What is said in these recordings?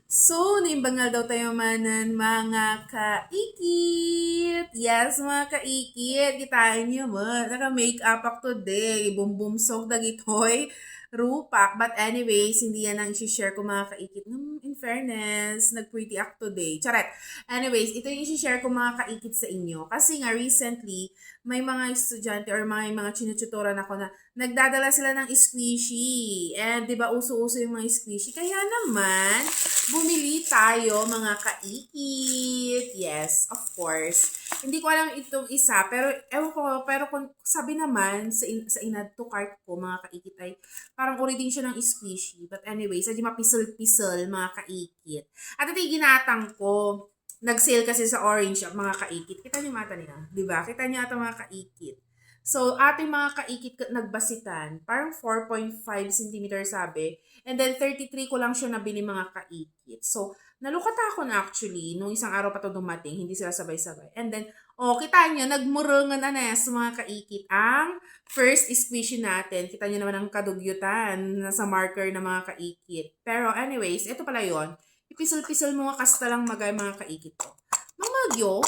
So, naimbangal daw tayo manan mga kaikit. Yes, mga kaikit. Kitain niyo mo. Naka-makeup ako today. Bumbumsog dagitoy. Rupak. But anyways, hindi yan ang isi-share ko mga kaikit. In fairness, nag-pretty ako today. Charet. Anyways, ito yung isi-share ko mga kaikit sa inyo. Kasi nga recently, may mga estudyante or mga chinututoran ako na nagdadala sila ng squishy. And 'di ba uso-uso yung mga squishy. Kaya naman, bumili tayo mga kaikit. Yes, of course. Hindi ko alam itong isa, pero ewan ko, pero kung sabi naman sa inad to cart ko, mga kaikit ay parang uri din siya ng squishy. But anyway, sa di mapisol-pisol mga kaikit. At ito yung ginatang ko. Nag-sale kasi sa Orange Shop, mga kaikit. Kita niyo mata nila, di ba? Kita niyo ata mga kaikit. So, ating mga kaikit nagbasikan, parang 4.5 cm sabi. And then, 33 ko lang siya nabili mga kaikit. So, nalukot ako na actually, nung isang araw pa to dumating, hindi sila sabay-sabay. And then, kita niyo, nagmurungan na sa mga kaikit. Ang first squishy natin, kita niyo naman ang kadugyutan sa marker ng mga kaikit. Pero anyways, ito pala yon. Ipisol-pisol mo nga kasta lang magay mga kaikit ko. Mamagyo,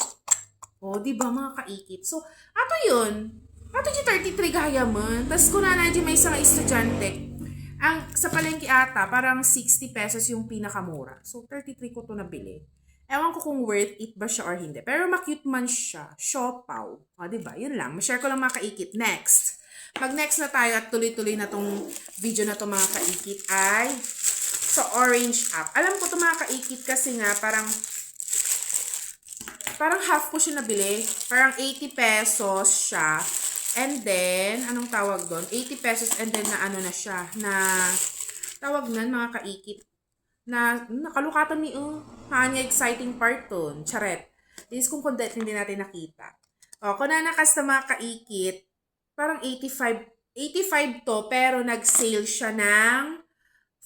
di ba mga kaikit? So, ato yun. Ato yung 33 gaya man. Tapos kung na may isang estudyante, ang sa palengke ata, parang 60 pesos yung pinakamura. So, 33 ko to nabili. Ewan ko kung worth it ba siya or hindi. Pero ma-cute man siya. Siopaw. Diba? Yun lang. Ma-share ko lang mga kaikit. Next. Mag-next na tayo at tuloy-tuloy na tong video na to mga kaikit ay sa Orange app. Alam ko to mga kaikit kasi nga parang half ko siya nabili. Parang 80 pesos siya. And then, anong tawag doon? 80 pesos and then na ano na siya. Na, tawag nan mga kaikit. Na, nakalukatan ni Hanya exciting part doon. Charet. This kung content hindi natin nakita. Kung nanakas na mga kaikit, parang 85. 85 to, pero nag-sale siya ng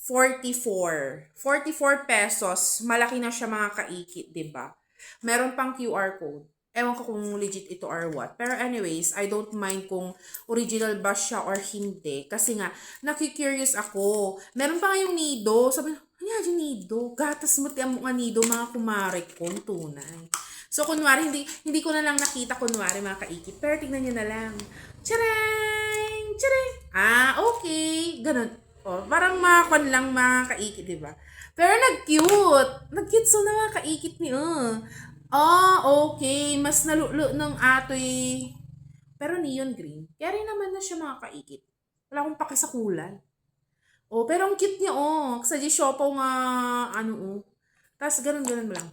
44. 44 pesos. Malaki na siya mga kaikit, 'di ba? Meron pang QR code. Ewan ko kung legit ito or what. Pero anyways, I don't mind kung original ba siya or hindi. Kasi nga, nakikurious ako. Meron pa ngayong nido. Sabi, ano yung nido? Gatas mo tiyang mga nido, mga kumare kong tunay. So, kunwari, hindi ko na lang nakita, kunwari, mga kaikit. Pero tignan nyo na lang. Tcharing! Tcharing! Okay. Ganun. Parang makakon lang mga kaikit, di ba? Pero nag-cute. Nag-cute so na mga kaikit ni okay. Mas nalulo ng atoy. Pero neon green. Kaya rin naman na siya mga kaikit. Wala akong paki sa kulay. Pero ang cute niya, Sa Gishopo nga, Tapos, ganun-ganun lang.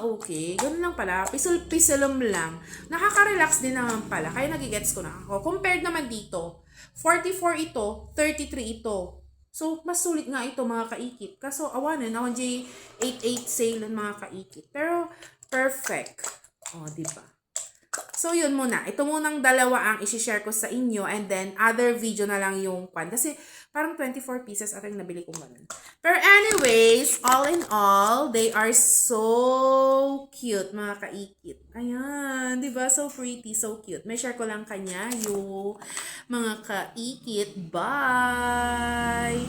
Okay. Ganun lang pala. Pisol-pisolom lang. Nakaka-relax din naman pala. Kaya nagigets ko na ako. Compared naman dito, 44 ito, 33 ito. So, mas sulit nga ito mga kaikit. Kaso, awanan, ako 88 sale ng mga kaikit. Pero, perfect. Diba? So, yun muna. Ito munang dalawa ang isi-share ko sa inyo and then other video na lang yung kwan. Kasi parang 24 pieces at yung nabili kong ganun. Pero anyways, all in all, they are so cute, mga kaikit. Ayan, di ba? So pretty, so cute. May share ko lang kanya yung mga kaikit. Bye!